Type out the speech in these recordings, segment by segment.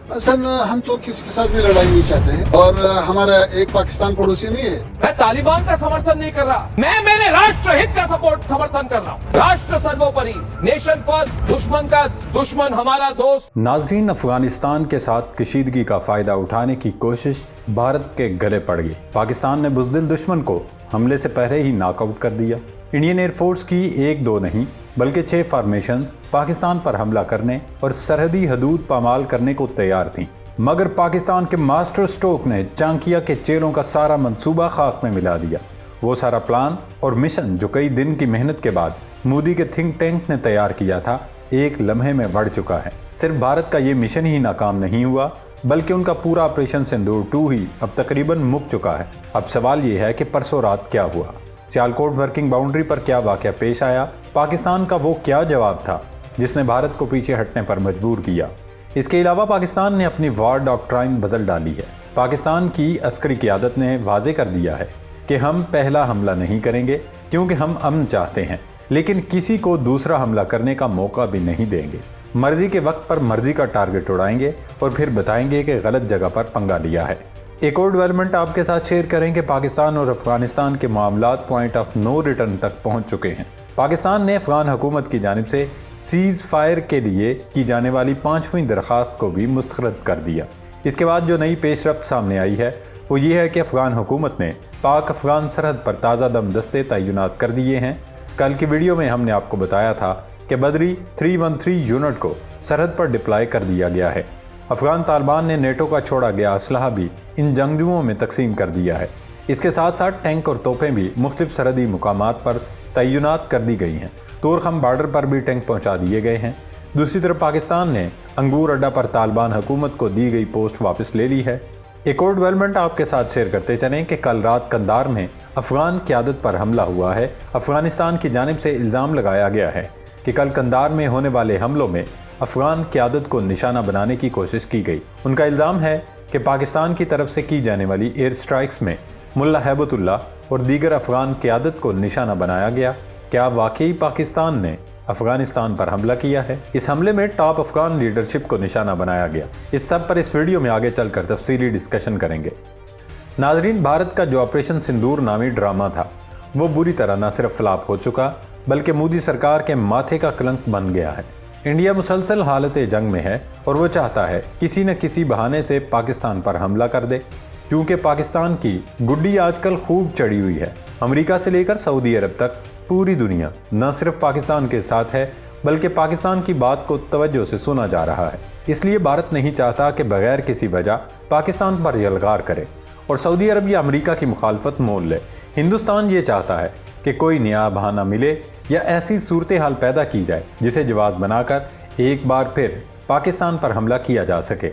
Sir हम तो किसी के साथ भी लड़ाई नहीं चाहते हैं और हमारा एक पाकिस्तान पड़ोसी नहीं है। मैं तालिबान का समर्थन नहीं कर रहा, मैं मेरे राष्ट्र हित का समर्थन कर रहा हूँ। राष्ट्र सर्वोपरि, नेशन फर्स्ट, दुश्मन का दुश्मन हमारा दोस्त। नाजरीन, अफगानिस्तान के साथ कशीदगी का फायदा उठाने की कोशिश भारत के गले पड़ गई। पाकिस्तान ने बुज़दिल दुश्मन को हमले से पहले ही नॉकआउट कर दिया। इंडियन एयरफोर्स की 1-2 नहीं बल्कि 6 फॉर्मेशंस पाकिस्तान पर हमला करने और सरहदी हदूद पामाल करने को तैयार थीं। मगर पाकिस्तान के मास्टर स्ट्रोक ने चांकिया के चेलों का सारा मंसूबा खाक में मिला दिया। वो सारा प्लान और मिशन जो कई दिन की मेहनत के बाद मोदी के थिंक टैंक ने तैयार किया था, एक लम्हे में बढ़ चुका है। सिर्फ भारत का ये मिशन ही नाकाम नहीं हुआ बल्कि उनका पूरा ऑपरेशन सिंदूर 2 ही अब तकरीबन मुक चुका है। अब सवाल ये है कि परसों रात क्या हुआ, सियालकोट वर्किंग बाउंड्री पर क्या वाकया पेश आया, पाकिस्तान का वो क्या जवाब था जिसने भारत को पीछे हटने पर मजबूर किया। इसके अलावा पाकिस्तान ने अपनी वार डॉक्ट्राइन बदल डाली है। पाकिस्तान की अस्करी क़यादत ने वाजे कर दिया है कि हम पहला हमला नहीं करेंगे क्योंकि हम अमन चाहते हैं, लेकिन किसी को दूसरा हमला करने का मौका भी नहीं देंगे। मर्जी के वक्त पर मर्जी का टारगेट उड़ाएंगे और फिर बताएंगे कि गलत जगह पर पंगा लिया है। एक और डेवलपमेंट आपके साथ शेयर करें कि पाकिस्तान और अफगानिस्तान के मामलात पॉइंट ऑफ नो रिटर्न तक पहुंच चुके हैं। पाकिस्तान ने अफगान हुकूमत की जानिब से सीज़ फायर के लिए की जाने वाली 5वीं दरख्वास्त को भी मुस्तरद कर दिया। इसके बाद जो नई पेशरफ्त सामने आई है वो ये है कि अफगान हुकूमत ने पाक अफगान सरहद पर ताज़ा दम दस्ते तैनात कर दिए हैं। कल की वीडियो में हमने आपको बताया था कि बदरी 313 यूनिट को सरहद पर डिप्लॉय कर दिया गया है। अफगान तालिबान ने नेटो का छोड़ा गया असलहा भी इन जंगजुओं में तकसीम कर दिया है। इसके साथ साथ टैंक और तोपें भी मुख्तलिफ सरहदी मुकामात पर तैनात कर दी गई हैं। तोरखम बॉर्डर पर भी टैंक पहुंचा दिए गए हैं। दूसरी तरफ पाकिस्तान ने अंगूर अड्डा पर तालिबान हुकूमत को दी गई पोस्ट वापस ले ली है। एक और डेवलपमेंट आपके साथ शेयर करते चलें कि कल रात कंदार में अफगान क़यादत पर हमला हुआ है। अफगानिस्तान की जानिब से इल्ज़ाम लगाया गया है कि कल कंदार में होने वाले हमलों में अफगान क़यादत को निशाना बनाने की कोशिश की गई। उनका इल्ज़ाम है कि पाकिस्तान की तरफ से की जाने वाली एयर स्ट्राइक्स में मुल्ला हैबतुल्लाह और दीगर अफगान क़यादत को निशाना बनाया गया। क्या वाकई पाकिस्तान ने अफगानिस्तान पर हमला किया है? इस हमले में टॉप अफगान लीडरशिप को निशाना बनाया गया। इस सब पर इस वीडियो में आगे चलकर तफसीली डिस्कशन करेंगे। नाजरीन, भारत का जो ऑपरेशन सिंदूर नामी ड्रामा था वो बुरी तरह न सिर्फ फ्लॉप हो चुका बल्कि मोदी सरकार के माथे का कलंक बन गया है। इंडिया मुसलसल हालत जंग में है और वो चाहता है किसी न किसी बहाने से पाकिस्तान पर हमला कर दे। क्योंकि पाकिस्तान की गुड्डी आजकल खूब चढ़ी हुई है। अमेरिका से लेकर सऊदी अरब तक पूरी दुनिया न सिर्फ पाकिस्तान के साथ है बल्कि पाकिस्तान की बात को तवज्जो से सुना जा रहा है। इसलिए भारत नहीं चाहता कि बगैर किसी वजह पाकिस्तान पर यलगार करे और सऊदी अरब या अमेरिका की मुखालफत मोल ले। हिंदुस्तान ये चाहता है कि कोई नया बहाना मिले या ऐसी सूरत हाल पैदा की जाए जिसे जवाब बनाकर एक बार फिर पाकिस्तान पर हमला किया जा सके।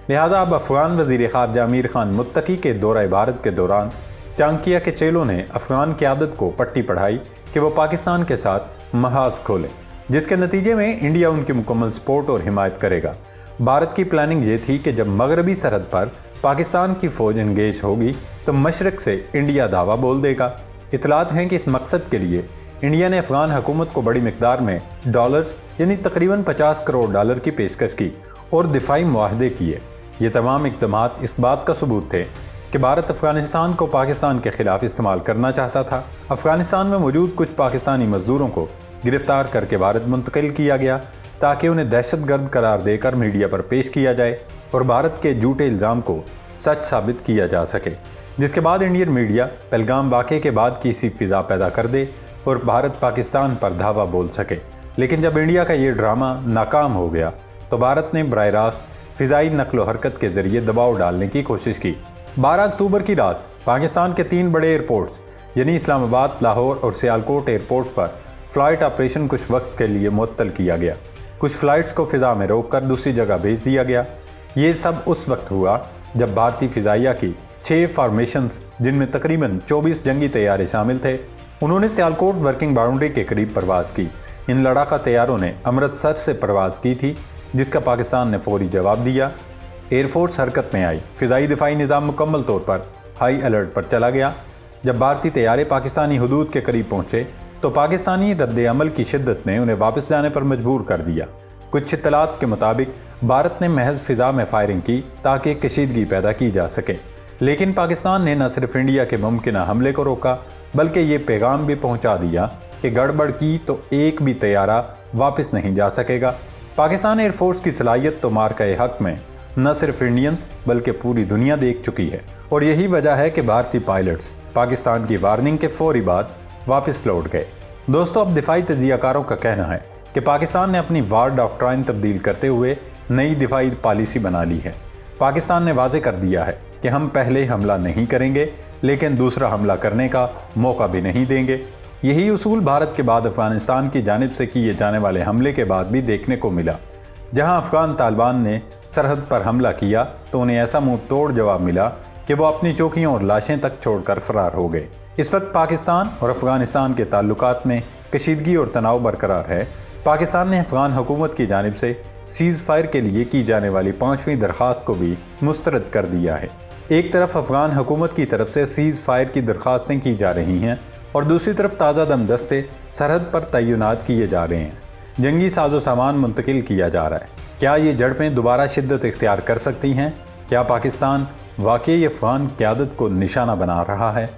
लिहाजा अब अफगान वज़ीर ख़ारजा अमीर खान मुत्तकी के दौरे भारत के दौरान चांकिया के चेलों ने अफगान क़यादत को पट्टी पढ़ाई कि वो पाकिस्तान के साथ महाज खोले, जिसके नतीजे में इंडिया उनकी मुकम्मल सपोर्ट और हिमायत करेगा। भारत की प्लानिंग ये थी कि जब मगरबी सरहद पर पाकिस्तान की फ़ौज एंगेज होगी तो मशरक़ से इंडिया दावा बोल देगा। इतलात हैं कि इस मकसद के लिए इंडिया ने अफगान हुकूमत को बड़ी मिकदार में डॉलर्स यानी तकरीबन 50 करोड़ डॉलर की पेशकश की और दिफाई मुआहदे किए। ये तमाम इक़दामात इस बात का सबूत थे कि भारत अफगानिस्तान को पाकिस्तान के ख़िलाफ़ इस्तेमाल करना चाहता था। अफगानिस्तान में मौजूद कुछ पाकिस्तानी मज़दूरों को गिरफ़्तार करके भारत मुंतकिल किया गया ताकि उन्हें दहशतगर्द करार देकर मीडिया पर पेश किया जाए और भारत के झूठे इल्ज़ाम को सच साबित किया जा सके, जिसके बाद इंडियन मीडिया पहलगाम वाक़े के बाद की सी फिज़ा पैदा कर दे और भारत पाकिस्तान पर धावा बोल सके। लेकिन जब इंडिया का ये ड्रामा नाकाम हो गया तो भारत ने बराह रास्त फ़िज़ाई नकलो हरकत के ज़रिए दबाव डालने की कोशिश की। 12 अक्टूबर की रात पाकिस्तान के 3 बड़े एयरपोर्ट्स यानी इस्लामाबाद, लाहौर और सियालकोट एयरपोर्ट्स पर फ़्लाइट ऑपरेशन कुछ वक्त के लिए मुअत्तल किया गया। कुछ फ़्लाइट्स को फ़िज़ा में रोक कर दूसरी जगह भेज दिया गया। ये सब उस वक्त हुआ जब भारतीय फ़िज़ाइया की 6 फॉर्मेशंस, जिनमें तकरीबन 24 जंगी तैयारे शामिल थे, उन्होंने सियालकोट वर्किंग बाउंड्री के करीब परवाज़ की। इन लड़ाका तैयारों ने अमृतसर से परवाज़ की थी, जिसका पाकिस्तान ने फौरी जवाब दिया। एयरफोर्स हरकत में आई। फ़िज़ाई दिफाई निज़ाम मुकम्मल तौर पर हाई अलर्ट पर चला गया। जब भारतीय तैयारे पाकिस्तानी हदूद के करीब पहुँचे तो पाकिस्तानी रद्द अमल की शिद्दत ने उन्हें वापस जाने पर मजबूर कर दिया। कुछ इत्तलात के मुताबिक भारत ने महज फिजा में फायरिंग की ताकि कशीदगी पैदा की जा सके, लेकिन पाकिस्तान ने न सिर्फ इंडिया के मुमकिन हमले को रोका बल्कि ये पैगाम भी पहुंचा दिया कि गड़बड़ की तो एक भी तैयारा वापस नहीं जा सकेगा। पाकिस्तान एयरफोर्स की सलाहियत तो मार्का हक में न सिर्फ इंडियंस बल्कि पूरी दुनिया देख चुकी है, और यही वजह है कि भारतीय पायलट्स पाकिस्तान की वार्निंग के फौरी बाद वापस लौट गए। दोस्तों, अब दिफाई तजियाकारों का कहना है कि पाकिस्तान ने अपनी वार डॉक्ट्राइन तब्दील करते हुए नई दिफाई पॉलिसी बना ली है। पाकिस्तान ने वाजे कर दिया है कि हम पहले हमला नहीं करेंगे लेकिन दूसरा हमला करने का मौका भी नहीं देंगे। यही उसूल भारत के बाद अफगानिस्तान की जानिब से किए जाने वाले हमले के बाद भी देखने को मिला। जहां अफगान तालिबान ने सरहद पर हमला किया तो उन्हें ऐसा मुंह तोड़ जवाब मिला कि वो अपनी चौकियों और लाशें तक छोड़कर फरार हो गए। इस वक्त पाकिस्तान और अफगानिस्तान के ताल्लुकात में कशीदगी और तनाव बरकरार है। पाकिस्तान ने अफगान हुकूमत की जानिब से सीज़ फायर के लिए की जाने वाली 5वीं दरख्वास्त को भी मुस्तरद कर दिया है। एक तरफ अफगान हुकूमत की तरफ से सीज़ फायर की दरख्वास्तें की जा रही हैं और दूसरी तरफ ताज़ा दम दस्ते सरहद पर तैनात किए जा रहे हैं। जंगी साजो सामान मुंतकिल किया जा रहा है। क्या ये झड़पें दोबारा शिद्दत इख्तियार कर सकती हैं? क्या पाकिस्तान वाकई अफगान क़यादत को निशाना बना रहा है?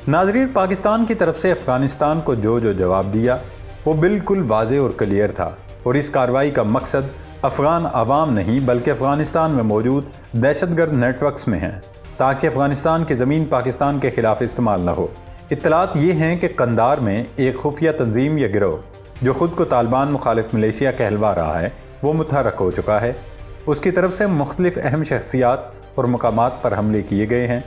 नाज़रीन, पाकिस्तान की तरफ से अफगानिस्तान को जो जवाब दिया वो बिल्कुल वाज़ेह और क्लियर था, और इस कार्रवाई का मकसद अफ़गान आवाम नहीं बल्कि अफ़गानिस्तान में मौजूद दहशतगर्द नेटवर्क्स में है, ताकि अफ़गानिस्तान की ज़मीन पाकिस्तान के ख़िलाफ़ इस्तेमाल न हो। इत्तलात ये हैं कि कंदार में एक खुफिया तंजीम या गिरोह जो ख़ुद को तालिबान मुखालिफ मलेशिया कहलवा रहा है वो मुतहरक हो चुका है। उसकी तरफ से मुख्तलिफ अहम शख्सियात और मकामात पर हमले किए गए हैं।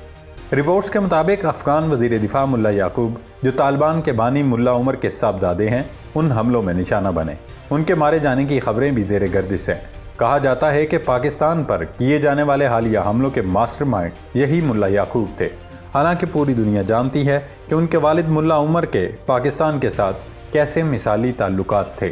रिपोर्ट्स के मुताबिक अफ़गान वज़ीर दिफा मुल्ला याकूब, जो तालिबान के बानी मुल्ला उमर के साहबजादे हैं, उन हमलों में निशाना बने। उनके मारे जाने की खबरें भी ज़ेर गर्दिश हैं। कहा जाता है कि पाकिस्तान पर किए जाने वाले हालिया हमलों के मास्टरमाइंड यही मुल्ला याकूब थे। हालांकि पूरी दुनिया जानती है कि उनके वालिद मुल्ला उमर के पाकिस्तान के साथ कैसे मिसाली ताल्लुकात थे,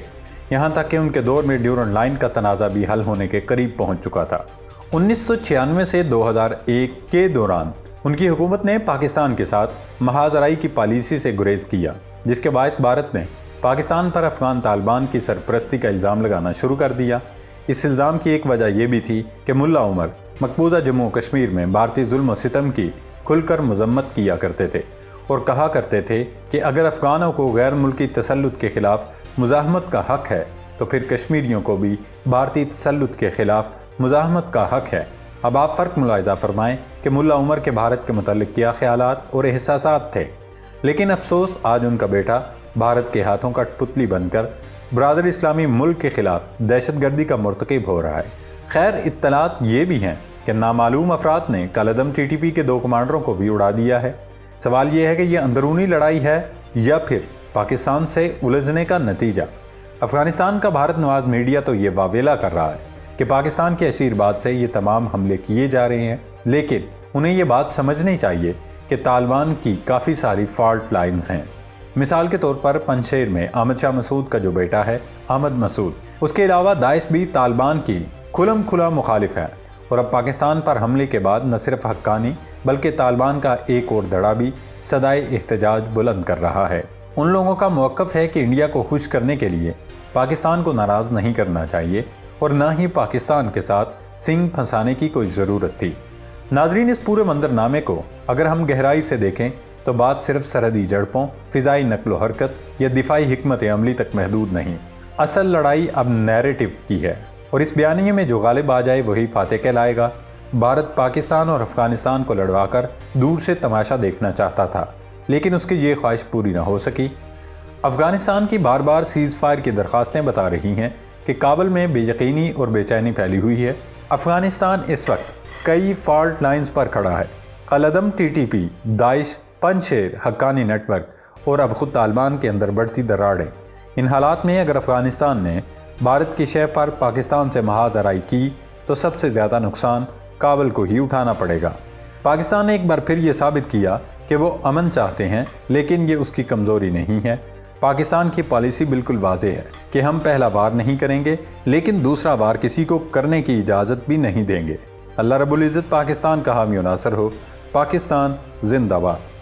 यहाँ तक कि उनके दौर में ड्यूरन लाइन का तनाज़ा भी हल होने के करीब पहुँच चुका था। 1996 से 2001 के दौरान उनकी हुकूमत ने पाकिस्तान के साथ महाजराई की पॉलिसी से गुरेज किया, जिसके बायस भारत ने पाकिस्तान पर अफगान तालिबान की सरपरस्ती का इल्ज़ाम लगाना शुरू कर दिया। इस इल्ज़ाम की एक वजह यह भी थी कि मुल्ला उमर मकबूजा जम्मू कश्मीर में भारतीय जुल्म और सितम की खुलकर मजम्मत किया करते थे और कहा करते थे कि अगर अफ़गानों को गैर मुल्की तसल्लुत के ख़िलाफ़ मुज़ाहमत का हक़ है तो फिर कश्मीरियों को भी भारतीय तसल्लुत के ख़िलाफ़ मुज़ाहमत का हक़ है। अब आप फ़र्क मुलाहिज़ा फरमाएँ कि मुल्ला उमर के भारत के मुतल्लिक़ क्या ख़यालात और एहसासात थे, लेकिन अफसोस आज उनका बेटा भारत के हाथों का पुतली बनकर बरादर इस्लामी मुल्क के ख़िलाफ़ दहशतगर्दी का मुर्तकिब हो रहा है। खैर, इत्तलात ये भी हैं कि नामालूम अफराद ने कलदम TTP के 2 कमांडरों को भी उड़ा दिया है। सवाल ये है कि यह अंदरूनी लड़ाई है या फिर पाकिस्तान से उलझने का नतीजा। अफ़गानिस्तान का भारत नवाज मीडिया तो ये वावेला कर रहा है कि पाकिस्तान के आशीर्वाद से ये तमाम हमले किए जा रहे हैं, लेकिन उन्हें ये बात समझनी चाहिए कि तालिबान की काफ़ी सारी फॉल्ट लाइन्स हैं। मिसाल के तौर पर पंजशेर में अहमद शाह मसूद का जो बेटा है अहमद मसूद, उसके अलावा दाइश भी तालिबान की खुलम खुला मुखालिफ है, और अब पाकिस्तान पर हमले के बाद न सिर्फ हक्कानी बल्कि तालिबान का एक और धड़ा भी सदाए एहतजाज बुलंद कर रहा है। उन लोगों का मौक़िफ़ है कि इंडिया को खुश करने के लिए पाकिस्तान को नाराज़ नहीं करना चाहिए और न ही पाकिस्तान के साथ सिंग फंसाने की कोई ज़रूरत थी। नाज़रीन, इस पूरे मंजरनामे को अगर हम गहराई से देखें तो बात सिर्फ सरहदी झड़पों, फ़िज़ाई नकलो हरकत या दिफाई हिकमत अमली तक महदूद नहीं। असल लड़ाई अब नैरेटिव की है, और इस बयानिए में जो गालिब आ जाए वही फातेह कहलाएगा। भारत पाकिस्तान और अफ़गानिस्तान को लड़वाकर दूर से तमाशा देखना चाहता था, लेकिन उसकी ये ख्वाहिश पूरी न हो सकी। अफ़गानिस्तान की बार बार सीज़ फायर की दरख्वास्तें बता रही हैं कि काबुल में बेयकीनी और बेचैनी फैली हुई है। अफ़गानिस्तान इस वक्त कई फॉल्ट लाइन्स पर खड़ा है। कलदम TTP, Daesh, Panjshir, Haqqani network और अब खुद तालिबान के अंदर बढ़ती दरारें। इन हालात में अगर अफ़गानिस्तान ने भारत की शह पर पाकिस्तान से महाजराई की तो सबसे ज़्यादा नुकसान काबुल को ही उठाना पड़ेगा। पाकिस्तान ने एक बार फिर ये साबित किया कि वो अमन चाहते हैं, लेकिन ये उसकी कमज़ोरी नहीं है। पाकिस्तान की पॉलिसी बिल्कुल वाज़ेह है कि हम पहला वार नहीं करेंगे, लेकिन दूसरा वार किसी को करने की इजाज़त भी नहीं देंगे। अल्लाह रब्बुल इज़्ज़त पाकिस्तान का हामी और नासर हो। पाकिस्तान जिंदाबाद।